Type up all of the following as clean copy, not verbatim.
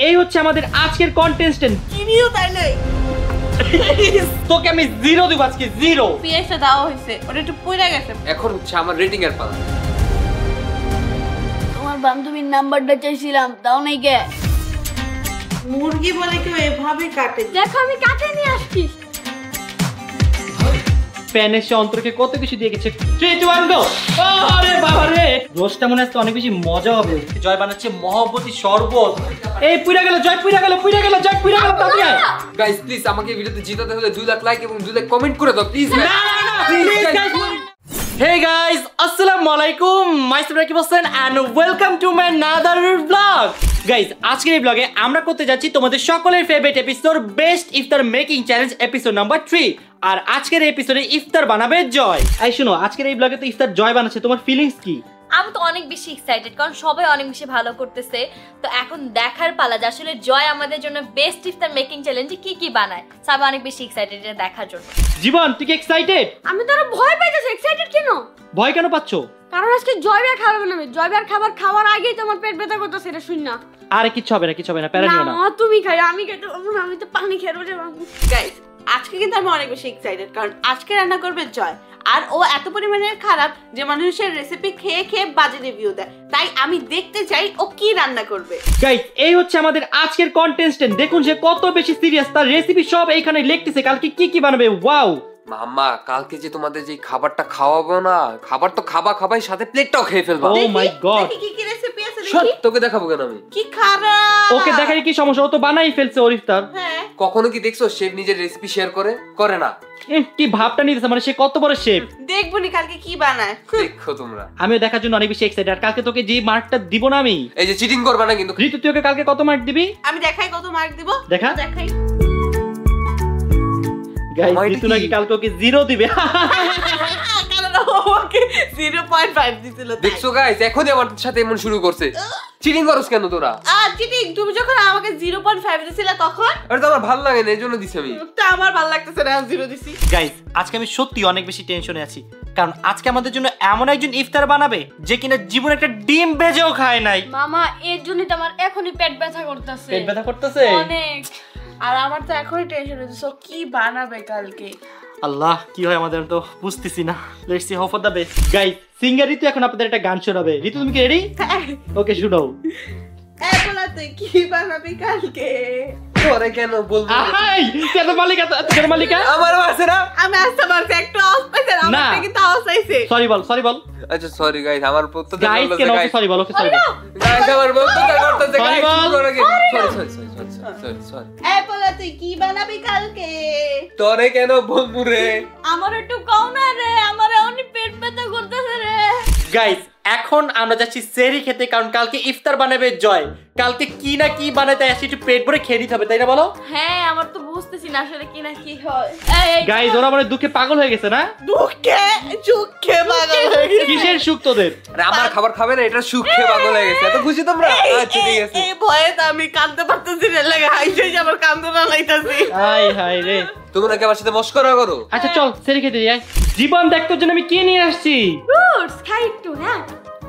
এই হচ্ছে আমাদের আজকের কন্টেস্টেন্ট। চিনিও তাই নাই। তোকে আমি 0 দেব আজকে 0। পিএসটা দাও হইছে, ওটা একটু পড়ে গেছে। এখন হচ্ছে আমার রেটিং এর পালা। তোমার বান্ধবীর নাম্বারটা চাইছিলাম, দাও নাই কে? মুরগি বলে কেউ এভাবে কাটে? দেখো আমি কাটে নিয়ে আসছি। প্যানের সে অন্তরকে কত কিছু দিয়ে গেছে। 3 2 1 গো। আরে বাবা রে, রোজটা মনে হচ্ছে অনেক বেশি মজা হবে। জয় বানাচ্ছে মহব্বতী শরবত। এই পুরা গেল জয়, পুরা গেল জয়, পুরা গেল। তাড়াতাড়ি গাইস প্লিজ আমাকে ভিডিওতে জিতাতে হলে 2 লাখ লাইক এবং 2 লাখ কমেন্ট করে দাও প্লিজ। না প্লিজ গাইস। হে গাইস, আসসালামু আলাইকুম, myself Rakib Hossain and welcome to my another blog. Guys, আজকের এই ব্লগে আমরা করতে যাচ্ছি তোমাদের সকলের ফেভারিট এপিসোড বেস্ট ইফতার মেকিং চ্যালেঞ্জ এপিসোড নাম্বার 3। আর আজকের এই এপিসোডে ইফতার বানাবে জয়। এই শুনো, আজকের এই ব্লগে তো ইফতার জয় বানাচ্ছে, তোমার ফিলিংস কি? আমি তো অনেক বেশি এক্সাইটেড, কারণ সবাই অনেক বেশি ভালো করতেছে। তো এখন দেখার পালা যে আসলে জয় আমাদের জন্য বেস্ট ইফতার মেকিং চ্যালেঞ্জে কি কি বানায়। সবাই অনেক বেশি এক্সাইটেড এটা দেখার জন্য। জীবন, তুই কি এক্সাইটেড? আমি তো আরো ভয় পাইতেছি। এক্সাইটেড কেন? ভয় কেন পাচ্ছ? কারণ আজকে জয়বার খাবার বানাবে। জয়বার খাবার খাওয়ার আগেই তো আমার পেট ব্যথা করতেছে, এটা শুন না। আরে কিচ্ছু হবে না, কিচ্ছু হবে না, প্যারা নিও না। না তুমি খাই, আমি খেতে পারবো না, আমি তো পানি খেয়ে রোজে বাবু। গাইস, আজকে কিন্তু আমি অনেক বেশি এক্সাইটেড, কারণ আজকে রান্না করবে জয়। আর ও এত পরিমাণে খারাপ যে মানুষের রেসিপি খেয়ে খেয়ে বাজে রিভিউ দেয়। তাই আমি দেখতে চাই ও কি রান্না করবে। গাইস, এই হচ্ছে আমাদের আজকের কন্টেস্টেন্ট। দেখুন সে কত বেশি সিরিয়াস, তার রেসিপি সব এইখানে লিখতেছে কালকে কি কি বানাবে। ওয়াও মাম্মা, কালকে যে তোমাদের যে খাবারটা খাওয়াবো না, খাবার তো খাবাই সাথে প্লেটটাও খেয়ে ফেলবা। ও মাই গড, দেখি কি কি রেসিপি আছে সব দেখি। তোকে দেখাবো কেন আমি? কি খারাপ। ওকে দেখাই কি সমস্যা? ও তো বানাই ফেলছে ওর ইফতার। হ্যাঁ, কখনো কি দেখছো শেফ নিজের রেসিপি শেয়ার করে না? কি ভাবটা নিতেছে, মানে সে কত বড় শেফ। দেখবো নি কালকে কি বানায়। দেখো তোমরা। আমিও দেখার জন্য অনেক বেশি এক্সাইটেড। আর কালকে তোকে যে মার্কটা দিব না আমি, এই যে চিটিং করবা না কিন্তু। ঋতু, তুই ওকে কালকে কত মার্ক দিবি? আমি দেখাই কত মার্ক দিব। দেখা। দেখাই। গাইস, আমার ঋতু কি? নাকি কালকে ওকে 0 দিবে। কারণ ও ওকে 0.5 দিছিল। দেখছো গাইস, এখনই আমার সাথে এমন শুরু করছে। চিটিং করছ কেন তোরা? চিটিং, তুমি যখন আমাকে 0.5 দিছিলে তখন আরে তো আমার ভালো লাগে না, এইজন্য দিছি আমি। তো আমার ভালো লাগতেছে না, 0 দিছি। গাইস, আজকে আমি সত্যি অনেক বেশি টেনশনে আছি, কারণ আজকে আমাদের জন্য এমন একজন ইফতার বানাবে যে কিনা জীবনে একটা ডিম ভেজেও খায় নাই। মামা, এর জন্যই তো আমার এখনই পেট ব্যথা করতেছে। পেট ব্যথা করতেছে অনেক। আর আমার তো এখনই টেনশন হচ্ছে ও কি বানাবে কালকে। আল্লাহ, কি হয় আমাদের তো বুঝতেছি না। Let's see hope for the best. Guys, singer Ritu এখন আপনাদের একটা গান শোনাবে। ঋতু, তুমি কি রেডি? ওকে, শোনাও। বলা তুই কি বানাবি কালকে? তোরে কেন বলবো? আহাই, কেন মালিকা, কেন মালিকা? আমার আছে না। আমি আসতে পারছি, একটু আওয়াজ পাইছে না, আমার থেকে তো আওয়াজ আইছে। সরি বল, সরি বল। আচ্ছা সরি গাইস, আমার বলতে গাইস কেন? ওকে সরি বল, ওকে সরি বল। গাইস আমার বলতে করতেছে Sorry গাইস, বল। শুরু করে সরি। বলা তুই কি বানাবি কালকে? তোরে কেন বলবো রে? আমার একটু কও না রে, আমার অনেক পেট ব্যথা করতেছে রে। গাইস, এখন আমরা যাচ্ছি সেহরি খেতে, কারণ কালকে ইফতার বানাবে জয়। কালকে কি না কি বানাতে আসি, একটু পেট ভরে খেয়ে নিতে হবে, তাই না বলো? হ্যাঁ, আমার তো বুঝতেছি না আসলে কি না কি হয়। গাইস, ওরা মানে দুঃখে পাগল হয়ে গেছে না? দুঃখে পাগল হয়ে গেছে। কিসের সুখ তোদের? আরে আমার খাবার খাবে না, এটা সুখে পাগল হয়ে গেছে। এত খুশি তোমরা? আচ্ছা ঠিক আছে। এই ভয়ে তো আমি কাঁদতে পারতেছি না, লাগে হাইছে আমার কান্দো না লাইতাছি। হাই হাই রে। তোমরা কি আমার সাথে মস্করা করো? আচ্ছা চল সেহরি খেতে যাই। জীবন, দেখ তোর জন্য আমি কি নিয়ে আসছি। ফ্রুটস খাই একটু। হ্যাঁ,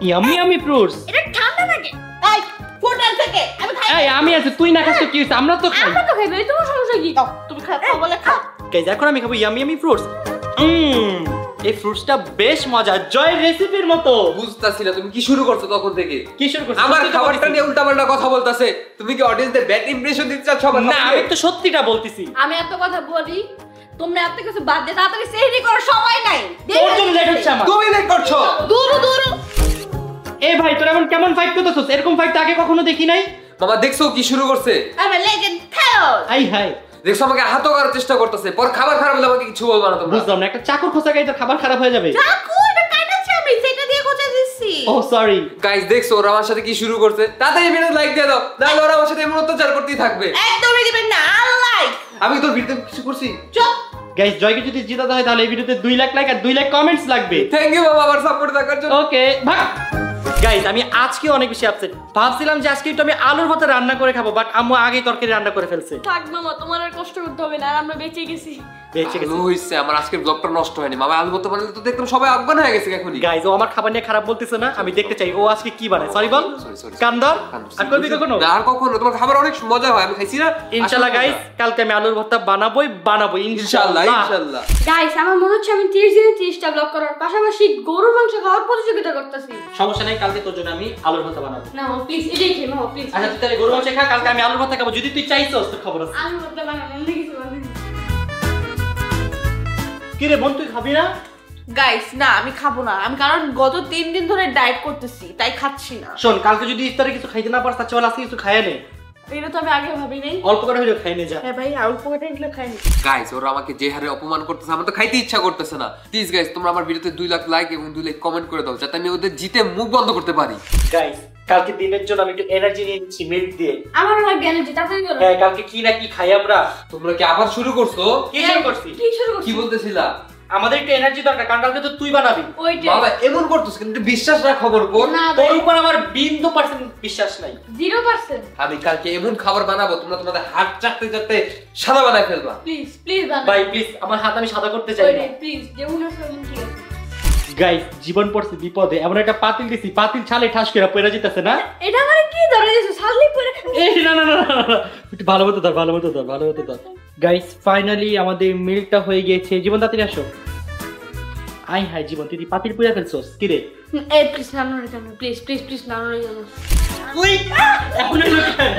ইয়ামি ইয়ামি ফ্রুটস। এটা ঠান্ডা থাকে। এই ফুটার থেকে আমি খাই। এই আমি আছি, তুই না খাস তো কি হইছে? আমরা তো খাই। আমরা তো খাইবে, তোমার সমস্যা কি? তুমি খাও বলে খাও। গাইস, এখন আমি খাবো ইয়ামি ইয়ামি ফ্রুটস। এই ফ্রুটসটা বেশ মজা, জয় রেসিপির মতো। বুঝতাছি না তুমি কি শুরু করছো তখন থেকে। কি শুরু করছিস? আমার খাবারটা নিয়ে উল্টাপাল্টা কথা বলতাছে। তুমি কি অডিয়েন্সদের ব্যাড ইমপ্রেশন দিতে চাচ্ছ আমার? না, আমি তো সত্যিটা বলতেছি। আমি এত কথা বলি, তোমরা এত কিছু বাদ দিয়ে তাড়াতাড়ি সেহরি করো, সবাই নাই। তোর জন্য লেট হচ্ছে আমার। তুমি লেট করছো। দূর দূর। এই ভাই, তোর এমন কেমন ফাইট করতেছস? এরকম ফাইট আগে কখনো দেখি নাই। মামা দেখছো কি শুরু করছে? আমি লেগেন খাও। আই হাই, দেখছো আমাকে হাত করার চেষ্টা করতেছে। পর খাবার খারাপ হলে আমাকে কিছু বলবা না তোমরা। বুঝলাম না, একটা চাকর খোসা গাইতে খাবার খারাপ হয়ে যাবে। কাকু, এটা কাটাচ্ছি আমি, সেটা দিয়ে কোচা দিচ্ছি। ও সরি। গাইস দেখছো ওরা আমার সাথে কি শুরু করছে? তাড়াতাড়ি ভিডিও লাইক দিয়ে দাও, নাহলে ওরা আমার সাথে এমন অত্যাচার করতেই থাকবে। একদমই দিবেন না, আনলাইক। আমি তোর ভিডিওতে কিছু করছি? চুপ। গাইস, জয়কে যদি জিতাতে হয় তাহলে এই ভিডিওতে 2 লাখ লাইক আর 2 লাখ কমেন্টস লাগবে। থ্যাংক ইউ বাবা আমার সাপোর্ট দেখার জন্য। ওকে, ভাগ। গাইস আমি আজকে অনেক বেশি আপসেট। ভাবছিলাম যে আজকে একটু আমি আলুর ভর্তা রান্না করে খাবো, বাট আম্মু আগেই তরকারি রান্না করে ফেলছে। থাক মামা, তোমার আর কষ্ট করতে হবে না, আর আমরা বেঁচে গেছি। বেঁচে গেছে। ভালো হইছে, আমার আজকের ব্লগটা নষ্ট হয়নি। মামা আলু ভর্তা বানালে তো দেখলাম সবাই আফগান হয়ে গেছে এখনই। গাইস ও আমার খাবার নিয়ে খারাপ বলতেছে না, আমি দেখতে চাই ও আজকে কি বানায়। সরি বল Sorry. কান্দর। আর করবি কখনো? না আর কখনো, তোমার খাবার অনেক মজা হয়, আমি খাইছি না। ইনশাআল্লাহ গাইস, কালকে আমি আলুর ভর্তা বানাবো ইনশাআল্লাহ ইনশাআল্লাহ। ইনশাআল্লাহ। গাইস আমার মনে হচ্ছে আমি 30 দিনে 30টা ব্লগ করার পাশাপাশি গরুর মাংস খাওয়ার প্রতিযোগিতা করতেছি। সমস্যা নাই, কালকে তোর জন্য আমি আলুর ভর্তা বানাবো। না মামা প্লিজ, এটাই খেয়ে মামা প্লিজ। আচ্ছা তুই তাহলে গরু মাংস খা, কালকে আমি আলুর ভর্তা খাবো। যদি তুই চাইছস তো খবর আছে। আমি বলতে বানানো অন্য কিছু বানাই। কি রে বোন, তুই খাবি না? গাইস না আমি খাবো না, আমি কারণ গত 3 দিন ধরে ডায়েট করতেছি তাই খাচ্ছি না। শোন, কালকে যদি ইফতারে কিছু খাইতে না পারছ তার চেয়ে আজকে কিছু খাইয়া নে। এটা তো আমি আগে ভাবি নাই। অল্প করে হইলেও খাই নে যা। হ্যাঁ ভাই, অল্প করে এগুলো খাইনি। গাইস ওরা আমাকে যে হারে অপমান করতেছে, আমার তো খাইতে ইচ্ছা করতেছে না। প্লিজ গাইস তোমরা আমার ভিডিওতে 2 লাখ লাইক এবং 2 লাখ কমেন্ট করে দাও, যাতে আমি ওদের জিতে মুখ বন্ধ করতে পারি। গাইস কালকে দিনের জন্য আমি একটু এনার্জি নিয়ে নিচ্ছি মিল্ক দিয়ে। আমার লাগবে এনার্জি, তাড়াতাড়ি করো। হ্যাঁ কালকে কি না কি খাই আমরা। তোমরা কি আবার শুরু করছো? কি শুরু করছি? কি শুরু কি করছিস? বলতেছিলা? আমাদের একটু এনার্জি দরকার, কারণ কালকে তো তুই বানাবি। ওইটাই। বাবা এমন করতেছ, কিন্তু বিশ্বাস রাখ খবর কোন। না তোর ভাই, উপর আমার বিন্দু পার্সেন্ট বিশ্বাস নাই। 0%। আমি কালকে এমন খাবার বানাবো তোমরা তোমাদের হাত চাটতে চাটতে সাদা বানায় ফেলবা। প্লিজ প্লিজ বানাও। ভাই প্লিজ আমার হাত আমি সাদা করতে চাই না। ওইটাই প্লিজ, যেমন আছে তেমন ঠিক আছে। গাইস জীবন পড়ছে বিপদে, এমন একটা পাতিল দিছি, পাতিল ছালে ঠাস করে পড়ে যেতেছে না। এটা মানে কি ধরে দিছো? সাজলি পরে এই না না না না, না, না। একটু ভালো মতো ধর, ভালো মতো ধর, ভালো মতো ধর। গাইস ফাইনালি আমাদের মিল্কটা হয়ে গিয়েছে। জীবন তাড়াতাড়ি আসো। আই হাই জীবন, তুই পাতিল পুড়ে ফেলছস কি রে? এই প্লিজ নানো রে জানো, প্লিজ প্লিজ প্লিজ নানো রে জানো। তুই এখন এলো কেন?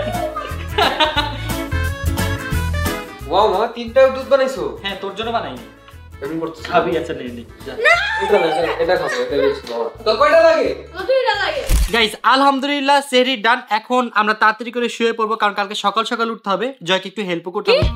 ওয়াও মামা 3টা দুধ বানাইছো। হ্যাঁ তোর জন্য বানাইনি। এমন করতেছ। খাবি আচ্ছা নে নে যা। এটা খাবো, এটা বেশি মামা। তো কয়টা লাগে? কতটা লাগে? গাইস আলহামদুলিল্লাহ সেহরি ডান। এখন আমরা তাড়াতাড়ি করে শুয়ে পড়বো, কারণ কালকে সকাল সকাল উঠতে হবে। জয়কে একটু হেল্প করতে হবে।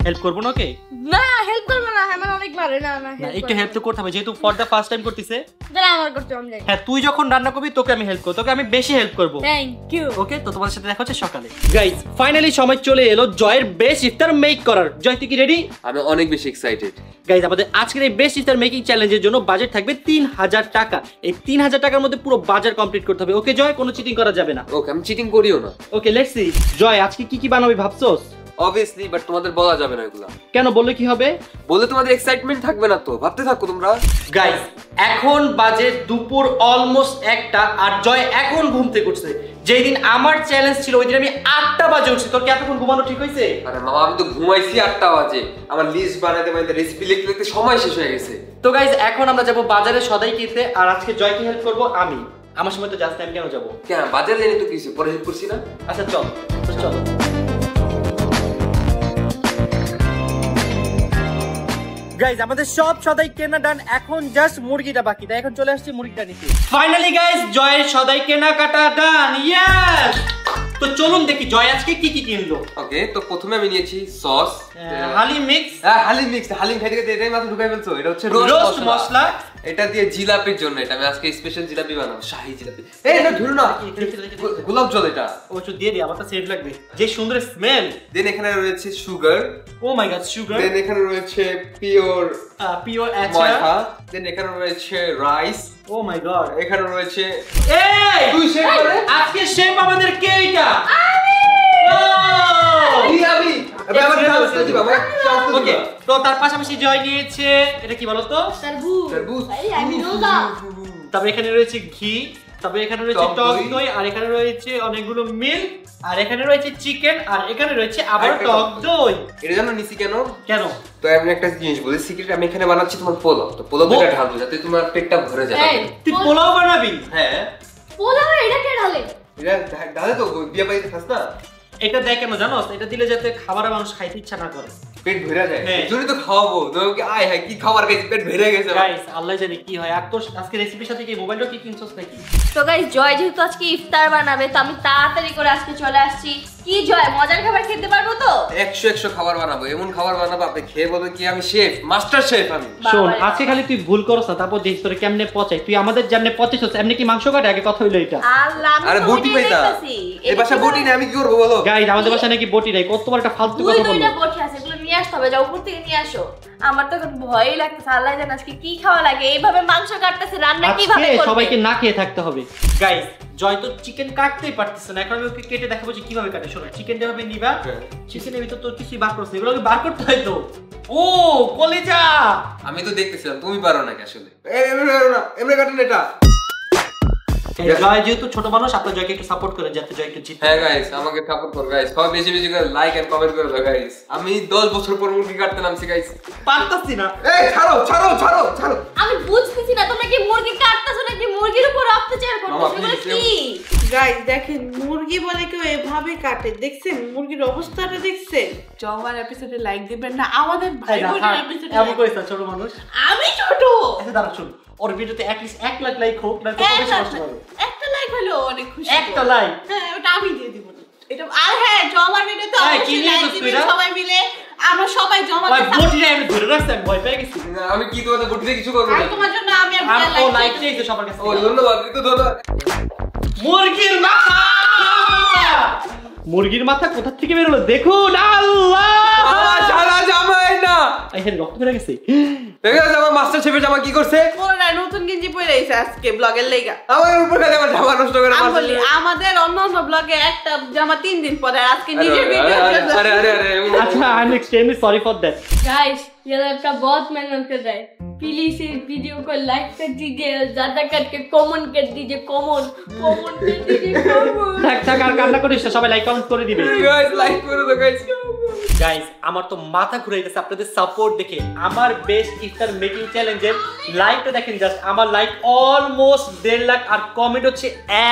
হেল্প করবো না ওকে? না হেল্প করবে না, আমার অনেক মারে না না না একটু হেল্প তো করতে হবে, যেহেতু ফর দা ফার্স্ট টাইম করতেছে। দাঁড়া আমার করতে আমি যাই। হ্যাঁ তুই যখন রান্না করবি তোকে আমি হেল্প করব, তোকে আমি বেশি হেল্প করব। Thank you. ওকে তো তোমাদের সাথে দেখা হচ্ছে সকালে। গাইস ফাইনালি সময় চলে এলো জয়ের বেস্ট ইফতার মেক করার। জয় তুই কি রেডি? আমি অনেক বেশি এক্সাইটেড। গাইস আমাদের আজকের এই বেস্ট ইফতার মেকিং চ্যালেঞ্জের জন্য বাজেট থাকবে 3000 টাকা। এই 3000 টাকার মধ্যে পুরো বাজার কমপ্লিট করতে হবে। ওকে জয়, কোনো চিটিং করা যাবে না। ওকে আমি চিটিং করিও না। Okay let's see. জয় আজকে কি কি বানাবি ভাবছস? অবভিয়াসলি, বাট তোমাদের বলা যাবে না এগুলা। কেন, বললে কি হবে? বলে তোমাদের এক্সাইটমেন্ট থাকবে না তো, ভাবতে থাকো তোমরা। গাইস এখন বাজে দুপুর অলমোস্ট 1টা, আর জয় এখন ঘুম থেকে উঠছে। যেই দিন আমার চ্যালেঞ্জ ছিল ওই দিন আমি 8টা বাজে উঠছি। তোর কি এতক্ষণ ঘুমানো ঠিক হয়েছে? আরে মামা আমি তো ঘুমাইছি 8টা বাজে, আমার লিস্ট বানাতে বানাতে রেসিপি লিখতে লিখতে সময় শেষ হয়ে গেছে। তো গাইস এখন আমরা যাব বাজারে সদাই কিনতে, আর আজকে জয়কে হেল্প করব আমি। আমার সময় তো জাস্ট আমি কেন যাব? কেন বাজারে জানি তো কিছু পরে হেল্প করছি না। আচ্ছা চল তো চল। গাইস আমাদের সব সদাই কেনা ডান, এখন জাস্ট মুরগিটা বাকি। তাই এখন চলে আসছি মুরগিটা নিতে। ফাইনালি গাইস জয়ের সদাই কেনা কাটা ডান। ইয়েস! তো চলুন দেখি জয় আজকে কি কি কিনলো। ওকে তো প্রথমে আমি নিয়েছি sauce, haleem mix. Haleem mix. Haleem খাইতে খাইতে এটাই মাথা ঢুকাই ফেলছো। এটা হচ্ছে রোস্ট মশলা। এটা দিয়ে জিলাপির জন্য, এটা আমি আজকে স্পেশাল জিলাপি বানাবো, শাহী জিলাপি। এই এটা ধরো না, গোলাপ জল এটা। ও একটু দিয়ে দি, আমার তো সেট লাগবে। যে সুন্দর স্মেল। দেন এখানে রয়েছে সুগার। ও মাই গড সুগার। দেন এখানে রয়েছে পিওর পিওর ময়দা। দেন এখানে রয়েছে রাইস। ও মাই গড। এখানে রয়েছে এই তুই শেফ করে আজকে শেফ আমাদের কে? এটা আমি আমার চান্স দিবা, আমার চান্স দিবা। ওকে তো তার পাশাপাশি জয় নিয়েছে এটা কি বলতো? তরমুজ। তরমুজ। ভাই আমি রোজা। তবে এখানে রয়েছে ঘি, তবে এখানে রয়েছে টক টক দই। দই, আর এখানে রয়েছে অনেকগুলো মিল্ক, আর এখানে রয়েছে চিকেন, আর এখানে রয়েছে আবার আরেকটা টক দই। এটা জানো নিছি কেন? কেন? তো আমি একটা জিনিস বলি, সিক্রেট আমি এখানে বানাচ্ছি তোমার পোলাও। তো পোলাও এটা ঢালবো যাতে তোমার পেটটা ভরে যায়। এই তুই পোলাও বানাবি? হ্যাঁ পোলাও এটা কে ঢালে? এটা ঢালে তো বিয়ে বাড়িতে খাস না, এটা দেয় কেন জানোস? এটা দিলে যাতে খাবার মানুষ খাইতে ইচ্ছা না করে, পেট ভরে যায়। হ্যাঁ। এজন্যই তো খাওয়াবো। তোমাকে আয় হায় কি খাবার খাইছি, পেট ভরে গেছে। গাইস আল্লাহ জানে কি হয়। আর তোর আজকে রেসিপির সাথে কি মোবাইলটা কি কিনছস নাকি? তো গাইস জয় যেহেতু আজকে ইফতার বানাবে, তো আমি তাড়াতাড়ি করে আজকে চলে আসছি। কি জয় মজার খাবার খেতে পারবো তো? 100 খাবার বানাবো, এমন খাবার বানাবো আপনি খেয়ে বলবেন কি আমি শেফ, মাস্টার শেফ আমি। শোন বাবারে। আজকে খালি তুই ভুল করছ না, তারপর দেখিস তোরে কেমনে পচাই। তুই আমাদের জানলে পচাইছস, এমনি কি মাংস কাটে? আগে কথা হইলো এটা। আল্লাহ আমি আরে তো বটি ওইটাই পাইতা, দেখতাছি। এই বাসা বটি না, আমি কি করবো বলো? গাইস আমাদের বাসায় নাকি বটি নাই। কত বড় একটা ফালতু কথা বললো। দুইটা বটি আছে, এগুলো নিয়ে আসতে হবে। যাও উপর থেকে নিয়ে আসো। আমার তো এখন ভয়ই লাগতেছে, আল্লাহ জানে আজকে কি খাওয়া লাগে। এইভাবে মাংস কাটতেছে, রান্না কিভাবে আজকে করবে? সবাইকে না খেয়ে থাকতে হবে। গাইস জয় তো চিকেন কাটতেই পারতেছে না, এখন আমি ওকে কেটে দেখাবো যে কিভাবে কাটে। শোনো, চিকেনটা ভাবে নিবা, চিকেনের ভিতর তো কিছুই বার করছ না, এগুলোকে বার করতে হয় তো। ও কলেজা, আমি তো দেখতেছিলাম তুমি পারো নাকি আসলে। এমনি কাটেন এটা। জয় যেহেতু ছোট মানুষ, আপনার জয়কে একটু সাপোর্ট করেন যাতে জয় একটু জিতে। হ্যাঁ গাইস, আমাকে সাপোর্ট করো গাইস, সবাই বেশি বেশি করে লাইক এন্ড কমেন্ট করে দাও গাইস। আমি 10 বছর পর মুরগি কাটতে নামছি গাইস। পারতাছি না। এই ছাড়ো ছাড়ো ছাড়ো ছাড়ো। আমি বুঝতেছি না তোমরা কি মুরগি কাটতেছো নাকি মুরগির উপর অত্যাচার মামা, করতেছো? এগুলো please, কি? গাইস দেখেন, মুরগি বলে কেউ এভাবে কাটে, দেখছেন মুরগির অবস্থাটা দেখছেন? জমার এপিসোডে লাইক দিবেন না, আমাদের ভাই বোনের এপিসোডে এমন করিস না ছোট মানুষ। আমি ছোট। আচ্ছা দাঁড়া, শুন, ওর ভিডিওতে অ্যাটলিস্ট 1 লাখ লাইক হোক, না তো বেশি কষ্ট হবে। একটা লাইক হলো অনেক খুশি। একটা লাইক। হ্যাঁ, ওটা আমি দিয়ে দিব। এটা আর হ্যাঁ, জমার ভিডিওতে হ্যাঁ, কি অবশ্যই নিয়ে লাইক করছিস দিবেন তুই না? সবাই মিলে। আমরা সবাই জমার ভাই বটিটা আমি ধরে রাখছি, আমি ভয় পেয়ে গেছি। আমি কি তোমাদের বটিতে কিছু করব আর না। তোমার জন্য আমি আর আর ও লাইক লাইক চাইছে সবার কাছে। ও ধন্যবাদ, তো ধন্যবাদ। মুরগির মাথা, মুরগির মাথা কোথা থেকে বের হলো দেখুন। আল্লাহ, সারা জামাই না। এখানে রক্ত বের গেছে। দেখে আমার মাস্টার শেফের জামা কি করছে? পরে নতুন গেঞ্জি পরে এসে আজকে ব্লগের লেগা। আমার উপর খালি আমার জামা নষ্ট করে আমি মাস্টার বলি, শেফ। আমাদের অন্য অন্য ব্লগে একটা জামা 3 দিন পরে, আর আজকে নিজের ভিডিও। আরে আরে আরে আচ্ছা, I am extremely sorry for that. Guys ये लड़का बहुत मेहनत कर रहा है, प्लीज इस वीडियो को लाइक कर दीजिए, ज्यादा करके कमेंट कर दीजिए, कमेंट कर दीजिए कमेंट। থাক থাক, আর কান্না করিস না, সবাই লাইক কমেন্ট করে দিবে। গাইস লাইক করে দাও গাইস। গাইস আমার তো মাথা ঘুরে গেছে আপনাদের সাপোর্ট দেখে। আমার বেস্ট ইফতার মেকিং চ্যালেঞ্জের লাইকটা দেখেন জাস্ট, আমার লাইক অলমোস্ট 1.5 লাখ, আর কমেন্ট হচ্ছে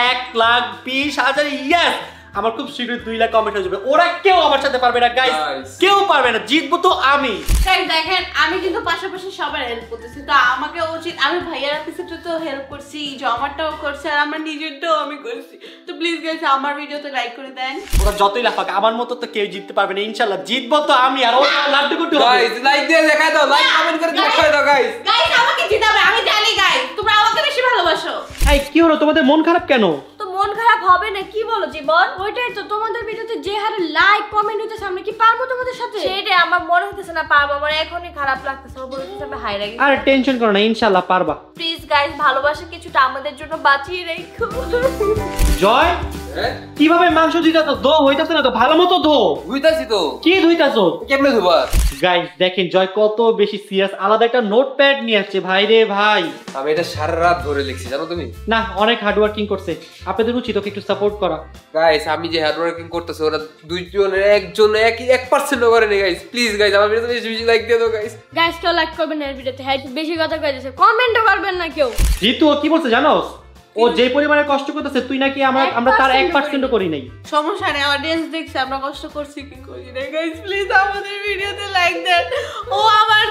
1,20,000। ইয়েস, আমার খুব শীঘ্রই 2 লাখ কমেন্ট হয়ে যাবে। ওরা কেউ আমার সাথে পারবে না গাইস, Guys. কেউ পারবে না, জিতবো তো আমি। তাই দেখেন, আমি কিন্তু পাশাপাশি সবার হেল্প করতেছি, তো আমাকে উচিত, আমি ভাইয়ার এপিসোডে তো হেল্প করছি, জমাটাও করছি, আর আমার নিজেরটাও আমি করছি। তো প্লিজ গাইস আমার ভিডিওতে লাইক করে দেন। ওরা যতই লাফাক, আমার মতো তো কেউ জিততে পারবে না। ইনশাআল্লাহ জিতবো তো আমি, আর ওরা লাড্ডু গুড্ডু হবে। গাইস লাইক দিয়ে দেখাই দাও, লাইক কমেন্ট করে দেখাই দাও গাইস। গাইস আমাকে জিতাবে, আমি জানি গাইস, তোমরা আমাকে বেশি ভালোবাসো। এই কি হলো, তোমাদের মন খারাপ কেন? তো মন খারাপ হবে না, কি বলো জীবন? ওইটাই তো, তোমাদের ভিডিওতে যে হারে লাইক কমেন্ট হইতেছে, আমরা কি পারবো তোমাদের সাথে? সেটাই আমার মনে হইতেছে না পারবো, আমার এখনই খারাপ লাগতেছে, আমার মনে হইতেছে আমি হাইরা গেছি। আর টেনশন করো না, ইনশাআল্লাহ পারবা। প্লিজ গাইস ভালোবাসা কিছুটা আমাদের জন্য বাঁচিয়ে রেখো। জয় হ্যাঁ কিভাবে মাংস দিতে তো ধো হইতাছে না তো, ভালো মতো ধো। বুঝতাছি তো, কি ধুইতাছো? কেমনে ধোবা? গাইস দেখেন জয় কত বেশি সিরিয়াস, আলাদা একটা নোটপ্যাড নিয়ে আসছে। ভাই রে ভাই, আমি এটা সারা রাত ধরে লিখছি জানো তুমি। না অনেক হার্ড ওয়ার্কিং করছে, আপনাদের উচিত ওকে একটু সাপোর্ট করা। গাইস আমি যে হার্ড ওয়ার্কিং করতেছে, ওরা দুইজনের একজন 1% করে নি গাইস। প্লিজ গাইস আমার ভিডিওতে বেশি বেশি লাইক দিয়ে দাও গাইস। গাইস কেউ লাইক করবেন না এর ভিডিওতে, হ্যাঁ একটু বেশি কথা কইতেছে, কমেন্টও করবেন না কেউ। জিতু ও কি বলছে জানোস? ও যে পরিমাণে কষ্ট করতেছে, তুই নাকি আমরা তার 1% করি নাই। সমস্যা নেই, অডিয়েন্স দেখছে আমরা কষ্ট করছি কি করি না। গাইস প্লিজ আমাদের ভিডিওতে লাইক দেন। ও আমার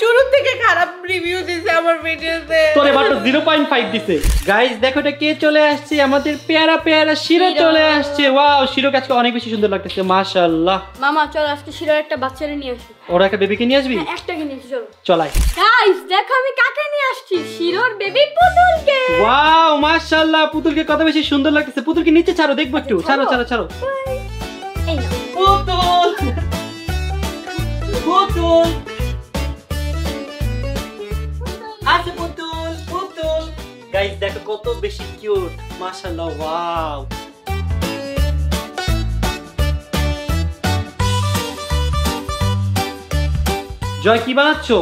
শুরু থেকে খারাপ রিভিউ দিছে আমার ভিডিওতে। তোরে মাত্র 0.5 দিছে। গাইস দেখো এটা কে চলে আসছে, আমাদের পেয়ারা পেয়ারা শিরো চলে আসছে। ওয়াও, শিরো আজকে অনেক বেশি সুন্দর লাগতেছে, মাশাআল্লাহ। মামা চল আজকে শিরার একটা বাচ্চারে নিয়ে আসি। ওরা একটা বেবিকে নিয়ে আসবি? হ্যাঁ, একটাকে নিয়ে আসি, চলো। চলাই। গাইস দেখো আমি কাকে নিয়ে আসছি, শিরোর বেবি পুতুলকে। ওয়াও মাশাআল্লাহ, পুতুলকে কত বেশি সুন্দর লাগতেছে। পুতুলকে নিচে ছাড়ো, দেখবো একটু। ছাড়ো ছাড়ো ছাড়ো। এই নাও। পুতুল পুতুল আছে, পুতুল পুতুল। গাইস দেখো কত বেশি কিউট, মাশাআল্লাহ। ওয়াও, জয় কি বানাচ্ছো?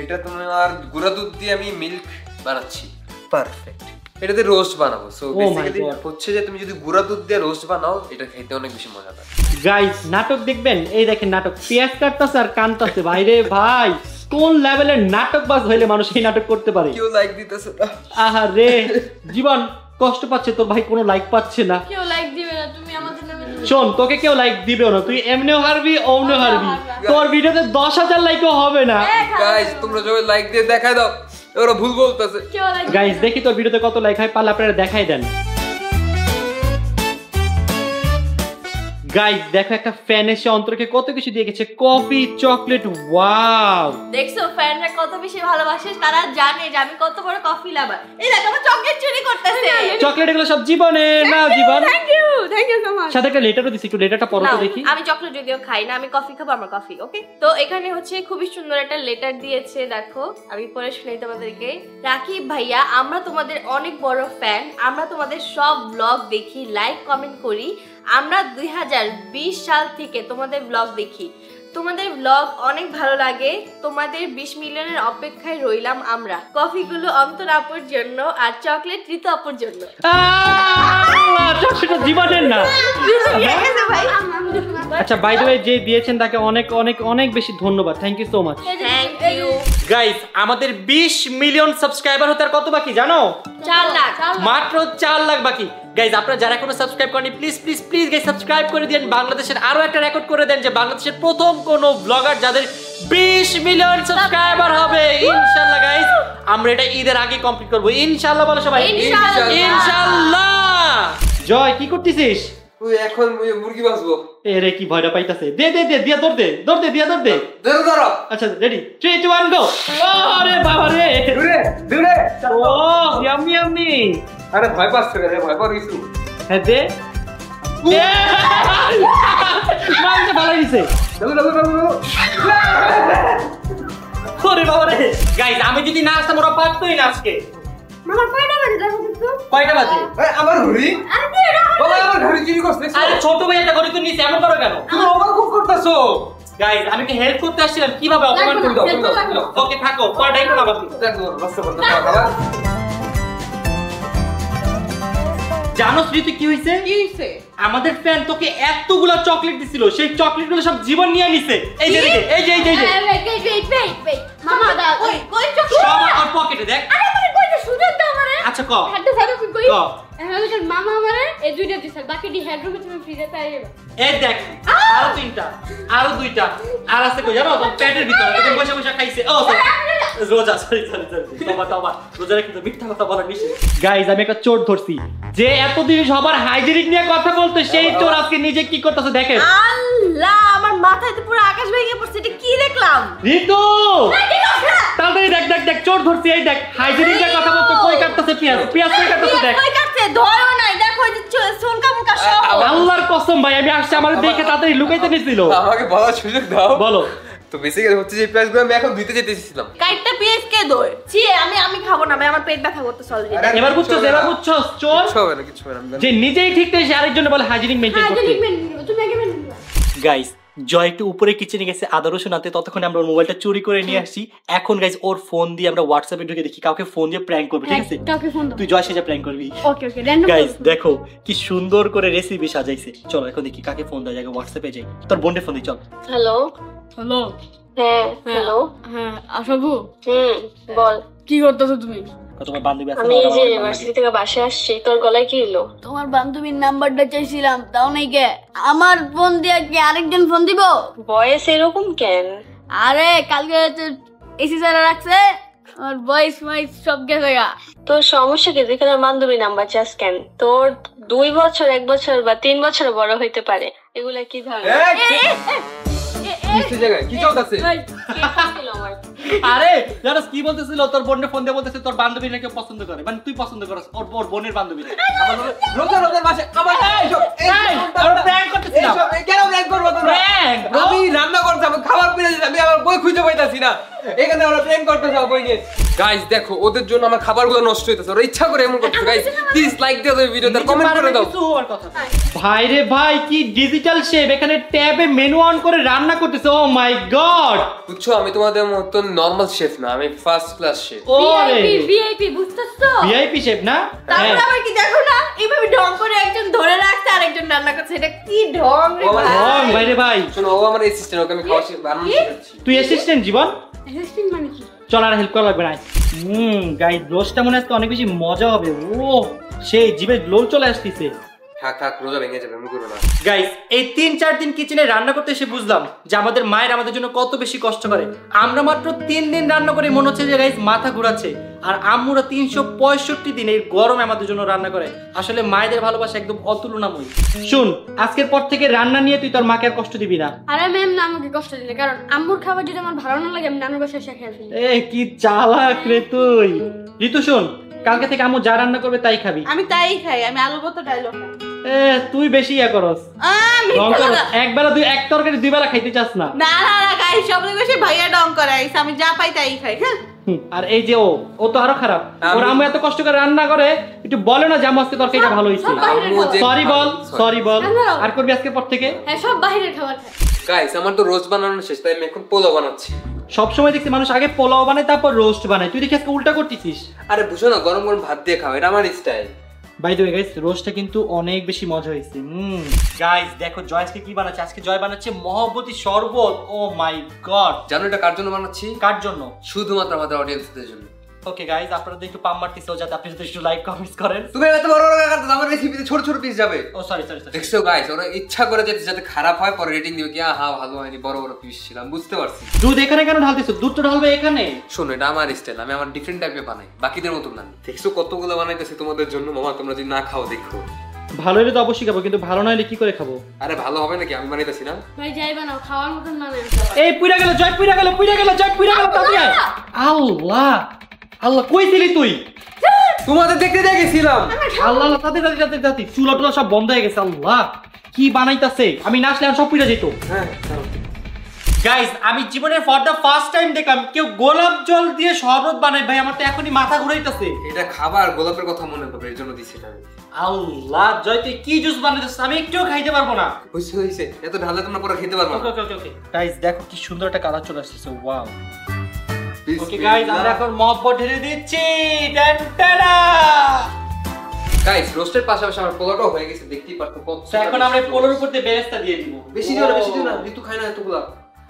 এটা তোমার গুঁড়া দুধ দিয়ে আমি মিল্ক বানাচ্ছি। পারফেক্ট। এটাতে রোস্ট বানাবো। So Oh my basically God. হচ্ছে যে তুমি যদি গুঁড়া দুধ দিয়ে রোস্ট বানাও, এটা খেতে অনেক বেশি মজা লাগে। গাইস নাটক দেখবেন? এই দেখেন নাটক, পেঁয়াজ কাটতেছে আর কানতেছে। ভাই রে ভাই, কোন লেভেলের নাটক বাজ হইলে মানুষ এই নাটক করতে পারে? কেউ লাইক দিতেছে না। আহা রে, জীবন কষ্ট পাচ্ছে, তোর ভাই কোনো লাইক পাচ্ছে না। কেউ লাইক দিবে না, তুমি আমাদের নামে শোন, তোকে কেউ লাইক দিবেও না, তুই এমনিও হারবি অমনিও হারবি। তোর ভিডিওতে 10,000 লাইকও হবে না। গাইস তোমরা সবাই লাইক দিয়ে দেখাই দাও, ওরা ভুল বলতেছে। কেউ লাইক গাইস দেখি তোর ভিডিওতে কত লাইক হয়, পারলে আপনারা দেখাই দেন। গাইস দেখো একটা ফ্যান এসে অন্তরকে কত কিছু দিয়ে গেছে, কফি, চকলেট, ওয়াও। দেখছো ফ্যানরা কত বেশি ভালোবাসে, তারা জানে যে আমি কত বড় কফি লাভার। এই দেখো আমার চকলেট চুরি করতেছে। চকলেট এগুলো সব জীবনে না জীবন। Thank you so much. সাথে একটা লেটারও দিছি, একটু লেটারটা পড়ো তো দেখি। আমি চকলেট যদিও খাই না, আমি কফি খাবো, আমার কফি। ওকে, তো এখানে হচ্ছে খুবই সুন্দর একটা লেটার দিয়েছে, দেখো আমি পড়ে শুনাই তোমাদেরকে। রাকিব ভাইয়া, আমরা তোমাদের অনেক বড় ফ্যান, আমরা তোমাদের সব ব্লগ দেখি, লাইক কমেন্ট করি। আমরা 2020 সাল থেকে তোমাদের ব্লগ দেখি, তোমাদের ব্লগ অনেক ভালো লাগে। তোমাদের 20 মিলিয়নের অপেক্ষায় রইলাম আমরা। কফিগুলো অন্তর আপুর জন্য আর চকলেট ঋতু আপুর জন্য। চকলেট জীবনের না। আচ্ছা বাই দ্য ওয়ে যে দিয়েছেন তাকে অনেক অনেক অনেক বেশি ধন্যবাদ, thank you so much. Thank you. Guys আমাদের 20 মিলিয়ন সাবস্ক্রাইবার হতে আর কত বাকি জানো? 4 লাখ। মাত্র 4 লাখ বাকি। গাইস আপনারা যারা এখনো সাবস্ক্রাইব করেনি please please please guys subscribe করে দেন। বাংলাদেশের আরো একটা রেকর্ড করে দেন যে বাংলাদেশের প্রথম কোন ব্লগার যাদের 20 মিলিয়ন সাবস্ক্রাইবার হবে। ইনশাআল্লাহ গাইস আমরা এটা ঈদের আগে কমপ্লিট করব ইনশাআল্লাহ। বলো সবাই ইনশাআল্লাহ। জয় কি করতেছিস? ওই এখন মুরগি বাঁচবো। এরে কি ভয়টা পাইতাছে। দে দে দে দিয়া দৌড় দে দৌড় দে দিয়া দৌড় দে। ধরো আচ্ছা রেডি 3 2 1 গো। আরে বাবা রে দূরে দূরে। ও ইয়াম্মি ইয়াম্মি। আরে ভয় পাচ্ছে রে, ভয় পার কিছু। হ্যাঁ দে মারতে ভালো হইছে। ওরে বাবা রে গাইস আমি যদি না আসতাম ওরা পারতই না আজকে। মামা কয়টা বাজে দেখো তো? কয়টা বাজে? আমার ঘড়ি। বাবা আমার ঘড়ি চুরি করছিস। আরে ছোট ভাই একটা ঘড়ি তো নিছে এমন করো কেন? তুমি ওভার কুক করতেছো। গাইস আমি কি হেল্প করতে আসছিলাম, কিভাবে অপমান করে দাও। ওকে থাকো পড়াই করো বাবা। দেখো রাস্তা বন্ধ করা বাবা। জানো স্মৃতি কি হইছে? কি হইছে? আমাদের ফ্যান তোকে এতগুলো চকলেট দিছিল, সেই চকলেটগুলো সব জীবন নিয়ে নিছে। এই যে এই যে এই যে wait মামা দাও কই কই চকলেট? সব আমার পকেটে দেখ। আরে মানে কইতে সুযোগ দাও আমারে। আচ্ছা ক হাতে সাথে কই ক এখন মামা আমারে এই দুইটা দিছে, বাকিটি হেডরুমে তুমি ফ্রিজে তাইবা। এই দেখ আরো তিনটা আরো দুইটা আর আছে কই জানো তো পেটের ভিতরে এরকম বসে বসে খাইছে। ও রোজা সরি তবা রোজা কিন্তু মিথ্যা কথা বলা নিষেধ। গাইস আমি একটা চোর ধরছি যে এতদিন সবার হাইজিনিক নিয়ে কথা বলতো, সেই চোর আজকে নিজে কি করতেছে দেখেন। আল্লাহ আমার মাথায় তো পুরো আকাশ ভেঙে পড়ছে। এটা কি দেখলাম? ঋতু তাড়াতাড়ি দেখ দেখ দেখ চোর ধরছি। এই দেখ হাইজিনিক নিয়ে কথা বলতো, কই কাটতেছে পেঁয়াজ পেঁয়াজ কই কাটতেছে দেখ। কই কাটছে ধরো নাই, দেখো এই যে সোনকা মুনকা সব। আল্লাহর কসম ভাই আমি আসছে আমার দেখে তাড়াতাড়ি লুকাইতে নিছিল। আমাকে বলার সুযোগ দাও। বলো। তো বেসিক্যালি হচ্ছে যে পেঁয়াজগুলো আমি এখন ধুইতে যেতেছিলাম। কাইটটা পেঁয়াজ কে দই? ছি আমি খাবো না ভাই, আমার পেট ব্যথা করতেছে অলরেডি। এবার বুঝছস চোর কিছু হবে না কিছু হবে না। যে নিজেই ঠিক নেই সে আরেকজনের বলে হাইজিনিক মেইনটেইন করতে। তুমি আগে মেনে নিবা। গাইস জয় একটু উপরে কিচেনে গেছে আদা রসুন আনতে, ততক্ষণে আমরা ওর মোবাইলটা চুরি করে নিয়ে আসি। এখন গাইস ওর ফোন দিয়ে আমরা হোয়াটসঅ্যাপে ঢুকে দেখি কাউকে ফোন দিয়ে প্র্যাঙ্ক করবে, ঠিক আছে? কাউকে ফোন দাও। তুই জয় সেজে প্র্যাঙ্ক করবি। ওকে র্যান্ডম গাইস দেখো কি সুন্দর করে রেসিপি সাজাইছে। চলো এখন দেখি কাকে ফোন দেওয়া যায়, হোয়াটসঅ্যাপে যাই। তোর বোনকে ফোন দিই চল। হ্যালো হ্যালো হ্যাঁ হ্যালো হ্যাঁ আশাবু বল কি করতেছো তুমি? তোমার বান্ধবী আছে আমি এই যে ইউনিভার্সিটি থেকে বাসায় আসছি। তোর গলায় কি হলো? তোমার বান্ধবীর নাম্বারটা চাইছিলাম তাও নাই কে। আমার ফোন দিয়ে কি আরেকজন ফোন দিব? ভয়েস এরকম কেন? আরে কালকে এসি স্যার রাখছে আমার ভয়েস মাইস সব গেছে গা। তোর সমস্যা কি? যেখানে বান্ধবী নাম্বার চাস কেন? তোর 2 বছর 1 বছর বা 3 বছর বড় হইতে পারে। এগুলা কি ধরনের? কিসের জায়গায় কি চলতেছে? আরে জানোস কি বলতেছিল? তোর বোনের ফোন দিয়ে বলতেছে তোর বান্ধবী নাকি পছন্দ করে, মানে তুই পছন্দ করস ওর বোনের বান্ধবী। আমার রোজা রোজার মাসে আমার আমরা প্র্যাঙ্ক করতেছিলাম। কেন প্র্যাঙ্ক করব তোমরা? প্র্যাঙ্ক আমি রান্না করতাম, খাবার পেয়ে যেতাম, আমি আমার বই খুঁজে পাইতাছি না। এখানে আমরা প্র্যাঙ্ক করতেছি বই নিয়ে। গাইস দেখো ওদের জন্য আমার খাবারগুলো নষ্ট হইতাছে, ওরা ইচ্ছা করে এমন করতেছে। গাইস প্লিজ লাইক দাও এই ভিডিওতে, কমেন্ট করে দাও। ভাই রে ভাই কি ডিজিটাল শেফ, এখানে ট্যাবে মেনু অন করে রান্না করতেছে। ও মাই গড বুঝছো আমি তোমাদের মতো নরমাল শেফ না, আমি ফার্স্ট ক্লাস শেফ। ওরে ভিআইপি বুঝছছো? ভিআইপি শেফ না? তারপর আবার কি দেখো না এইভাবে ঢং করে একজন ধরে রাখছে আরেকজন রান্না করছে। এটা কি ঢং রে ভাই? ঢং ভাই রে ভাই। শোনো ও আমার অ্যাসিস্ট্যান্ট, ওকে আমি খাওয়া বানানো শিখাচ্ছি। তুই অ্যাসিস্ট্যান্ট জীবন? অ্যাসিস্ট্যান্ট মানে কি? চল আর হেল্প করা লাগবে না। গাইস রোস্টটা মনে হচ্ছে অনেক বেশি মজা হবে। ও সেই জিভে লোল চলে আসতেছে। থাক রোজা ভেঙে যাবে, এমন করো না। গাইস এই 3-4 দিন কিচেনে রান্না করতে এসে বুঝলাম যে আমাদের মায়ের আমাদের জন্য কত বেশি কষ্ট করে। আমরা মাত্র 3 দিন রান্না করে মনে হচ্ছে যে গাইস মাথা ঘোরাচ্ছে, আর আম্মুরা 365 দিন এই গরমে আমাদের জন্য রান্না করে। আসলে মায়েদের ভালোবাসা একদম অতুলনীয়। শুন, আজকের পর থেকে রান্না নিয়ে তুই তোর মাকে আর কষ্ট দিবি না। আরে ম্যাম না আমাকে কষ্ট দিলে, কারণ আম্মুর খাবার যদি আমার ভালো না লাগে আমি নানুর বাসায় এসে খেয়ে ফেলি। এ কি চালাক রে তুই। ঋতু শোন, কালকে থেকে আম্মু যা রান্না করবে তাই খাবি। আমি তাই খাই, আমি আলু ভর্তা ডাইলো খাই। এ তুই বেশি ইয়া করস, একবেলা তুই এক তরকারি 2 বেলা খাইতে চাস না। না না না গাইস, সবথেকে বেশি ভাইয়া ডং করাইছ, আমি যা পাই তাই খাই। হ্যাঁ আর এই যে ও তো আরো খারাপ। ওর আম্মু এত কষ্ট করে রান্না করে, একটু বলে না যে আম্মু আজকে তরকারিটা ভালো হয়েছে। সরি বল। আর করবি আজকে পর থেকে? হ্যাঁ, সব বাইরের খাবার খাই। গাইস আমার তো রোজ বানানো শেষ, তাই আমি এখন পোলাও বানাচ্ছি। সবসময় দেখছি মানুষ আগে পোলাও বানায় তারপর রোস্ট বানায়, তুই দেখি আজকে উল্টা করতেছিস। আরে বুঝো না, গরম গরম ভাত দিয়ে খাও, এটা আমার style. By the way guys, রোস্টটা কিন্তু অনেক বেশি মজা হয়েছে। গাইস দেখো জয় আজকে কি বানাচ্ছে। আজকে জয় বানাচ্ছে মহব্বতী শরবত। ও মাই গড। জানো এটা কার জন্য বানাচ্ছি? কার জন্য? শুধুমাত্র আমাদের অডিয়েন্সদের জন্য। ওকে গাইস, আপনারা একটু পাম মারতেছো, যাতে আপনি যদি একটু লাইক কমেন্টস করেন। তুমি এত বড় বড় কাটছো, আমার রেসিপিতে ছোট ছোট পিস যাবে। ও সরি। দেখছো গাইস, ওরা ইচ্ছা করে যাতে খারাপ হয়, পরে রেটিং দিবে কি হ্যাঁ ভালো হয়নি, বড় বড় পিস ছিল। আমি বুঝতে পারছি। দুধ এখানে কেন ঢালতেছো? দুধ তো ঢালবে এখানে। শোনো, এটা আমার স্টাইল, আমি আমার ডিফারেন্ট টাইপে বানাই, বাকিদের মতো না। দেখছো কতগুলো বানাইতেছি তোমাদের জন্য। মামা তোমরা যদি না খাও দেখো। ভালো হলে তো অবশ্যই খাবো, কিন্তু ভালো না হলে কি করে খাবো? আরে ভালো হবে নাকি, আমি বানাইতেছি না। ভাই যাই বানাও, খাওয়ার মতন বানাই। এই পুইরা গেল জয়, পুইরা গেল তাড়াতাড়ি আয়। আল্লাহ কই ছিলি তুই? তোমাদের দেখতে গেছিলাম। আল্লাহ তাতে চুলা টুলা সব বন্ধ হয়ে গেছে। আল্লাহ কি বানাইতাছে, আমি না আসলে আর সব পুইরা যেত। হ্যাঁ গাইস, আমি জীবনে ফর দা ফার্স্ট টাইম দেখলাম কেউ গোলাপ জল দিয়ে শরবত বানায়। ভাই আমার তো এখনই মাথা ঘুরাইতেছে। এটা খাবার, গোলাপের কথা মনে পড়ে, এর জন্য দিছি এটা। আল্লাহ জয়, তুই কি জুস বানাইতেছিস? আমি একটুও খাইতে পারবো না। হইছে এত ঢালে তোমরা পরে খেতে পারবে না। ওকে গাইস দেখো কি সুন্দর একটা কালার চলে আসছে। ওয়াও। ওকে গাইস, আমরা এখন মহব্বত ঢেলে দিচ্ছি। টানটানা গাইস, রোস্টের পাশাপাশি আমার পোলাওটাও হয়ে গেছে, দেখতেই পারতো কত। তো এখন আমরা পোলোর উপর দিয়ে বেরেস্তা দিয়ে দিব। বেশি দিও না, ঋতু খায় না এতগুলা।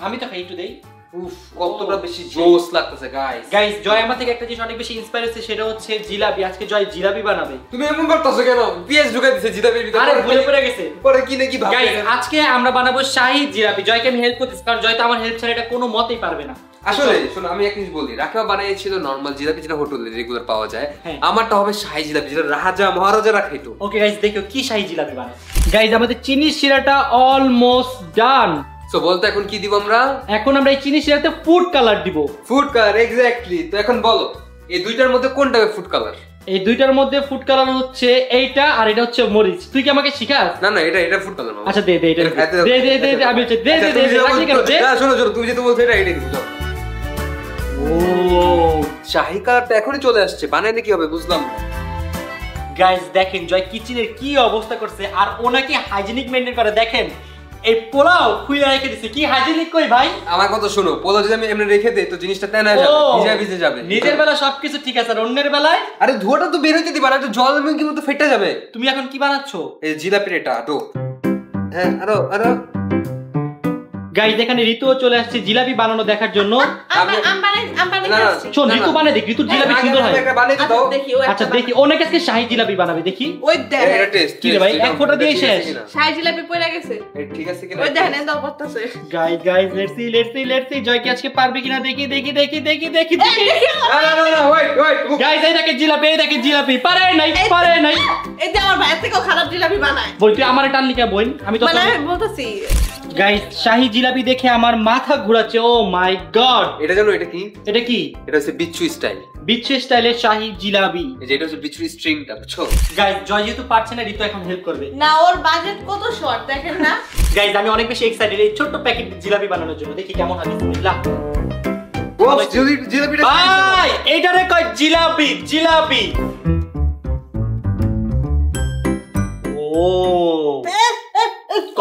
আমি তো খাই একটু দেই। উফ, কতটা বেশি জোস লাগতেছে গাইস জয় আমার থেকে একটা জিনিস অনেক বেশি ইন্সপায়ার হচ্ছে, সেটা হচ্ছে জিলাপি। আজকে জয় জিলাপি বানাবে। তুমি এমন করতেছো কেন? পিএস ঢুকাই দিছে জিলাপির ভিতরে। আরে ভুলে পড়ে গেছে। পরে কি নাকি ভাবে। গাইস আজকে আমরা বানাবো শাহী জিলাপি। জয়কে আমি হেল্প করতেছি, কারণ জয় তো আমার হেল্প ছাড়া এটা কোনো মতেই পারবে না। আসলে শোনো, আমি এক জিনিস বলি, রাকিবা বানাইছিল নরমাল জিলাপি, যেটা হোটেলে রেগুলার পাওয়া যায়। হ্যাঁ। আমারটা হবে শাহী জিলাপি, যেটা রাজা মহারাজারা খাইতো। ওকে গাইস, দেখো কি শাহী জিলাপি বানায়। গাইস আমাদের চিনি শিরাটা অলমোস্ট ডান। সো বলতে এখন কি দিব আমরা? এখন আমরা এই চিনি শিরাতে ফুড কালার দিব। Food colour, exactly. তো এখন বলো এই দুইটার মধ্যে কোনটা ফুড কালার? এই দুইটার মধ্যে ফুড কালার হচ্ছে এইটা, আর এটা হচ্ছে মরিচ। তুই কি আমাকে শিখাস? না এটা ফুড কালার। আচ্ছা দে এটা দে আমি হচ্ছে দে রাখলি কেন? দে না শোনো তুমি যেটা বলছো এটা দিব। ও শাহী কালারটা এখনই চলে আসছে, বানাইলে কি হবে বুঝলাম। গাইস দেখেন জয় কিচেনের কি অবস্থা করছে, আর ও নাকি হাইজিনিক মেইনটেইন করে। দেখেন এই পোলাও খুইলা রেখে দিছে, কি হাইজিনিক কই ভাই? আমার কথা শোনো, পোলাও যদি আমি এমনি রেখে দেই তো জিনিসটা তেনা যাবে, ভিজে যাবে। নিজের বেলা সবকিছু ঠিক আছে, আর অন্যের বেলায় আরে ধোঁয়াটা তো বের হইতে দিবা না, একটু জল কি মতো ফেটে যাবে। তুমি এখন কি বানাচ্ছো? এই জিলাপির এটা ডো। হ্যাঁ আরো গাইস এখানে ঋতুও চলে আসছে জিলাপি বানানো দেখার জন্য। শোন ঋতু বানায় দেখ, ঋতুর জিলাপি সুন্দর হয়। আচ্ছা দেখি ও নাকি আজকে শাহী জিলাপি বানাবে, দেখি। ওই দেখ এটা টেস্ট কি রে ভাই, এক ফোঁটা দিয়ে শেষ। শাহী জিলাপি পড়ে গেছে। ঠিক আছে কিনা? ওই দেখেন দাও করতেছে। গাইস লেটস সি জয় কি আজকে পারবে কিনা দেখি। না ওয়েট গাইস এই দেখে জিলাপি পারে নাই। এই যে আমার ভাই থেকেও খারাপ জিলাপি বানায়। বল তুই আমারে টানলি কে বোন? আমি তো মানে বলতেছি গাইস শাহী জিলাপি দেখে আমার মাথা ঘোরাচ্ছে। ও মাই গড, এটা জানো এটা কি? এটা হচ্ছে বিচ্ছু স্টাইল। বিচ্ছু স্টাইলের শাহী জিলাপি। এই যে এটা হচ্ছে বিচ্ছুর স্ট্রিংটা, বুঝছো? গাইস জয় যেহেতু পারছে না, ঋতু এখন হেল্প করবে। না, ওর বাজেট কত শর্ট দেখেন না। গাইস আমি অনেক বেশি এক্সাইটেড এই ছোট্ট প্যাকেট জিলাপি বানানোর জন্য। দেখি কেমন হবে। বিসমিল্লাহ। ও জিলাপিটা ভাই এইটারে কয় জিলাপি। ও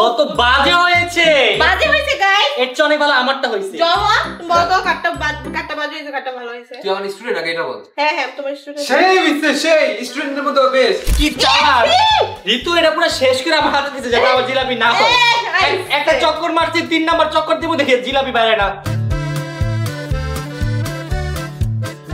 কত বাজে হয়েছে গাইস। এর চেয়ে অনেক ভালো আমারটা হয়েছে। জমা বড় কাটটা বাজে হয়েছে, কাটটা ভালো হয়েছে। তুই আমার স্টুডেন্ট আগে এটা বল। হ্যাঁ তোমার স্টুডেন্ট। সেই স্টুডেন্টের মধ্যে বেস্ট। কি চালাক ঋতু, এটা পুরো শেষ করে আমার হাতে দিয়েছে যাতে আমার জিলাপি না হয়। একটা চক্কর মারছি, 3 নাম্বার চক্কর দিব, দেখে জিলাপি বাইরে না।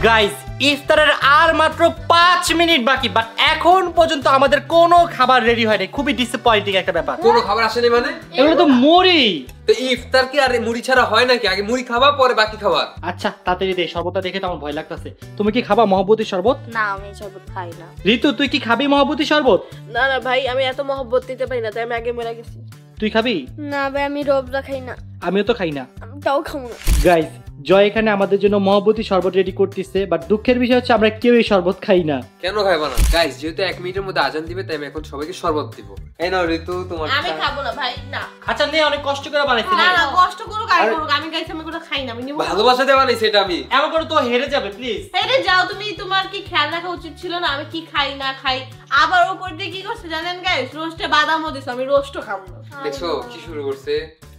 গাইস ইফতারের আর মাত্র 5 মিনিট বাকি, বাট এখন পর্যন্ত আমাদের কোনো খাবার রেডি হয়নি। খুবই ডিসঅ্যাপয়েন্টিং একটা ব্যাপার। কোনো খাবার আসেনি মানে? এগুলো তো মুড়ি। তো ইফতার কি আর মুড়ি ছাড়া হয় নাকি? আগে মুড়ি খাবা পরে বাকি খাবার। আচ্ছা তাড়াতাড়ি দে, শরবতটা দেখে তো আমার ভয় লাগতেছে। তুমি কি খাবা মহব্বতী শরবত? না আমি শরবত খাই না। ঋতু তুই কি খাবি মহব্বতী শরবত? না না ভাই, আমি এত মহব্বত দিতে পারি না, তাই আমি আগে মরে গেছি। তুই খাবি? না ভাই আমি রোবজা খাই না। আমিও তো খাই না। আমি তাও খাবো না। গাইস, জয় এখানে আমাদের জন্য মহব্বতী শরবত রেডি করতেছে, বাট দুঃখের বিষয় হচ্ছে আমরা কেউ এই শরবত খাই না। কেন খাইবা না? গাইস যেহেতু 1 মিনিটের মধ্যে আজান দিবে তাই আমি এখন সবাইকে শরবত দিব। এই নাও ঋতু তোমার। আমি খাবো না ভাই, না। আচ্ছা নে, অনেক কষ্ট করে বানাইছি। না না, কষ্ট করুক আর করুক, আমি গাইছি আমি কোনো খাই না, আমি নিব। ভালোবাসা দেওয়া নেই সেটা আমি। এমন করে তো হেরে যাবে প্লিজ। আরে যাও তুমি, তোমার কি খেয়াল রাখা উচিত ছিল না আমি কি খাই না খাই? আবার উপর দিয়ে কি করছে জানেন গাইস, রোস্টে বাদামও দিছে, আমি রোস্টও খাবো না। দেখছো কি শুরু করছে?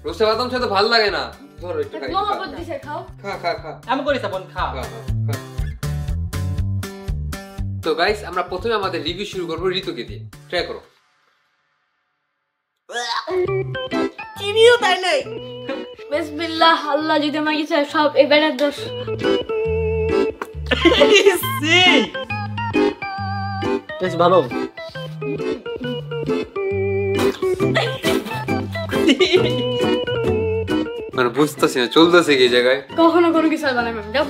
রোস্টে বাদাম খেতে ভালো লাগে না। ধরো একটু খাই। মহব্বত দিছে খাও। খা খা খা এমন করিস বোন, খা। খা, খা। তো গাইস আমরা প্রথমে আমাদের রিভিউ শুরু করব ঋতুকে দিয়ে। ট্রাই করো। চিনিও তাই নাই। বিসমিল্লাহ, আল্লাহ যদি আমাকে চায় সব এবারে দোষ। বেশ ভালো। মানে বুঝতেছি না চলতেছে কি জায়গায়। কখনো কোনো কিছু আর বানাই না। যাও।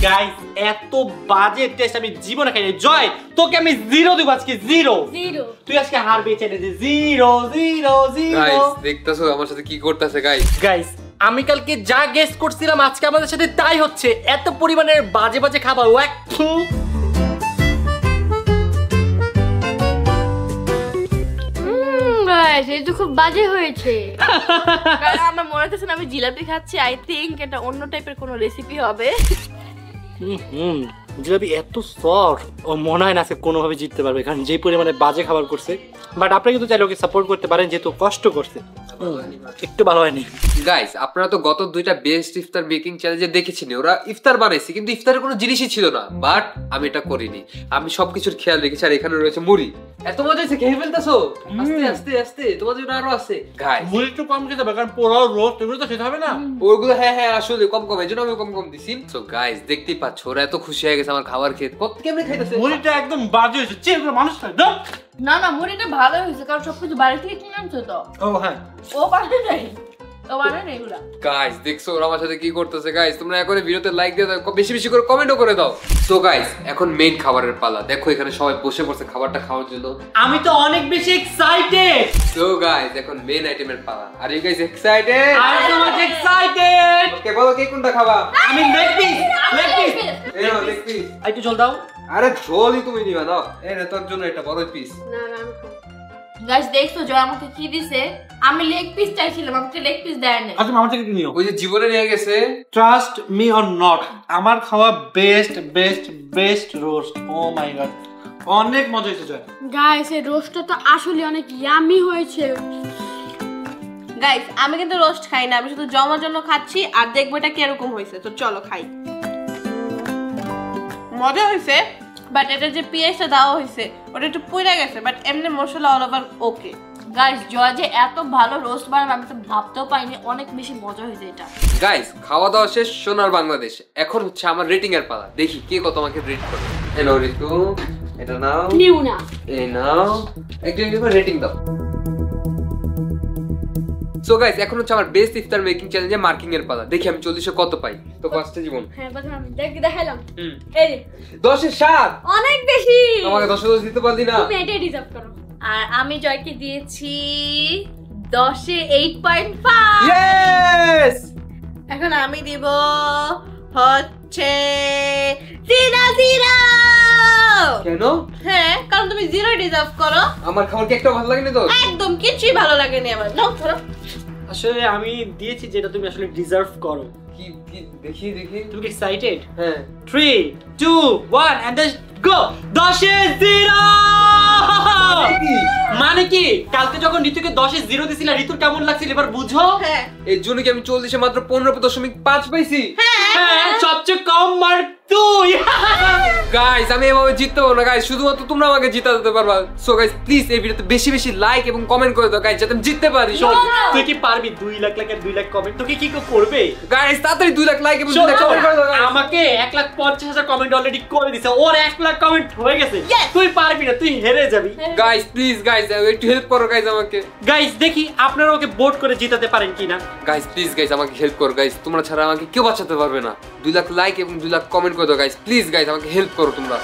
গাইস এত বাজে টেস্ট আমি জীবনে খাইনি। জয় তোকে আমি 0 দিব আজকে, 0। জিরো। তুই আজকে হারবি, চ্যালেঞ্জে 0 0 0। গাইস দেখতাছো আমার সাথে কি করতেছে গাইস। গাইস আমি কালকে যা গেস করছিলাম আজকে আমাদের সাথে তাই হচ্ছে। এত পরিমাণের বাজে বাজে খাবার। গাইস এই তো খুব বাজে হয়েছে। কারণ আমার মনে হচ্ছে না আমি জিলাপি খাচ্ছি। আই থিংক এটা অন্য টাইপের কোনো রেসিপি হবে। জিলাপি এত সফট, ও মনে হয় না আজকে কোনোভাবে জিততে পারবে, কারণ যে পরিমাণে বাজে খাবার করছে। বাট আপনারা কিন্তু চাইলে ওকে সাপোর্ট করতে পারেন, যেহেতু কষ্ট করছে। একটু ভালো হয়নি। গাইস আপনারা তো গত 2টা বেস্ট ইফতার বেকিং চ্যালেঞ্জে দেখেছেন ওরা ইফতার বানাইছে, কিন্তু ইফতারের কোনো জিনিসই ছিল না। বাট আমি এটা করিনি, আমি সবকিছুর খেয়াল রেখেছি। আর এখানে রয়েছে মুড়ি। এত মজা হয়েছে, খেয়ে ফেলতেছো। আস্তে আস্তে আস্তে, তোমাদের জন্য আরো আছে গাইস। মুড়ি একটু কম খেতে হবে, কারণ পোলাও রোস্ট এগুলো তো খেতে হবে না। ওগুলো হ্যাঁ হ্যাঁ আসলে কম কম, এজন্য আমি কম কম দিছি। সো গাইস দেখতেই পাচ্ছ ওরা এত খুশি হয়ে গেছে আমার খাবার খেয়ে। কত কেমনে খাইতেছে? মুড়িটা একদম বাজে হয়েছে, চেয়ে মানুষ খায় দাও। না না মুড়িটা ভালো হয়েছে, কারণ সবকিছু বাইরে থেকে কিনে আনছো তো। ও হ্যাঁ, ও বানায় নাই, ও বানায় নাই এগুলা। গাইস দেখছো ওরা আমার সাথে কি করতেছে। গাইস তোমরা এখন ভিডিওতে লাইক দিয়ে দাও, বেশি বেশি করে কমেন্টও করে দাও। সো গাইস এখন মেইন খাবারের পালা। দেখো এখানে সবাই বসে পড়ছে খাবারটা খাওয়ার জন্য। আমি তো অনেক বেশি এক্সাইটেড। সো গাইস এখন মেইন আইটেমের পালা। Are you guys excited? I am so much excited. Okay বলো কে কোনটা খাবা? আমি লেগ পিস, লেগ পিস। এই নাও লেগ পিস। একটু জল দাও। আরে ঝোলই তুমি নিবা নাও। এই নে তোর জন্য এটা বড় পিস। না না আমি খাবো। গাইস দেখছো জয় আমাকে কি দিছে? আমি লেগ পিস চাইছিলাম, আমাকে লেগ পিস দেয় নাই। আচ্ছা আমার থেকে কি নিও? ওই যে জীবনে নিয়ে গেছে। ট্রাস্ট মি অর নট, আমার খাওয়া বেস্ট বেস্ট বেস্ট রোস্ট। ও মাই গড, অনেক মজা হয়েছে জয়। গাইস এই রোস্টটা তো আসলে অনেক ইয়ামি হয়েছে। গাইস আমি কিন্তু রোস্ট খাই না, আমি শুধু জমার জন্য খাচ্ছি আর দেখবো এটা কিরকম হয়েছে। তো চলো খাই। মজা হয়েছে, বাট এটা যে পেঁয়াজটা দেওয়া হয়েছে ওটা একটু পুড়ে গেছে, বাট এমনি মশলা অল ওভার ওকে। গাইস জয় যে এত ভালো রোস্ট বানাবে আমি তো ভাবতেও পাইনি। অনেক বেশি মজা হয়েছে এটা। গাইস খাওয়া দাওয়া শেষ, সোনার বাংলাদেশ। এখন হচ্ছে আমার রেটিং এর পালা। দেখি কে কত আমাকে রেট করে। হ্যালো ঋতু, এটা নাও। নিউ না। এই নাও, একটু রেটিং দাও। সো গাইস এখন হচ্ছে আমার বেস্ট ইফতার মেকিং চ্যালেঞ্জে মার্কিং এর পালা। দেখি আমি 40 কত পাই। তো ফার্স্টে জীবন। হ্যাঁ প্রথমে আমি দেখাইলাম। এই যে 10 এর 7। অনেক বেশি। আমাকে 10 10 দিতে পারলি না। তুমি এটাই ডিজার্ভ করো। আর আমি জয়কে দিয়েছি 10 এ 8.5। ইয়েস। এখন আমি দিব হচ্ছে 0 কেন? হ্যাঁ, কারণ তুমি 0 ডিজার্ভ করো। আমার খাবার কি একটাও ভালো লাগেনি তো? একদম কিছুই ভালো লাগেনি আমার। নাও ধরো। আসলে আমি দিয়েছি যেটা তুমি আসলে ডিজার্ভ করো। কি কি দেখি দেখি। তুমি কি এক্সাইটেড? হ্যাঁ 3 2 1 এন্ড দেন গো। 10 এ 0। মানে কি কালকে যখন ঋতুকে 10 এ 0 দিছিলা ঋতুর কেমন লাগছিল এবার বুঝো। হ্যাঁ এর জন্য কি আমি 40 এ মাত্র 15.5 পাইছি? হ্যাঁ, সবচেয়ে কম মার্ক তুই গাইস আমি এভাবে জিততে পারবো না গাইস, শুধুমাত্র তোমরা আমাকে জিতাতে পারবা। সো গাইস প্লিজ এই ভিডিওতে বেশি বেশি লাইক এবং কমেন্ট করে দাও গাইস, যাতে আমি জিততে পারি। শোন, তুই কি পারবি 2 লাখ লাখের 2 লাখ কমেন্ট? তোকে কি করবে গাইস তাড়াতাড়ি 2 লাখ লাইক এবং 2 শোন, লাখ কমেন্ট করে দাও guys। আমাকে 1,50,000 কমেন্ট অলরেডি করে দিছে, ওর 1 লাখ কমেন্ট হয়ে গেছে। তুই পারবি না, তুই হেরে যাবি। গাইস প্লিজ গাইস একটু হেল্প করো গাইস আমাকে। গাইস দেখি আপনারা ওকে ভোট করে জিতাতে পারেন কিনা। গাইস প্লিজ গাইস আমাকে হেল্প করো গাইস, তোমরা ছাড়া আমাকে কেউ বাঁচাতে পারবে না। 2 লাখ লাইক এবং 2 লাখ কমেন্ট করে দাও গাইস, প্লিজ গাইস আমাকে হেল্প করো তোমরা।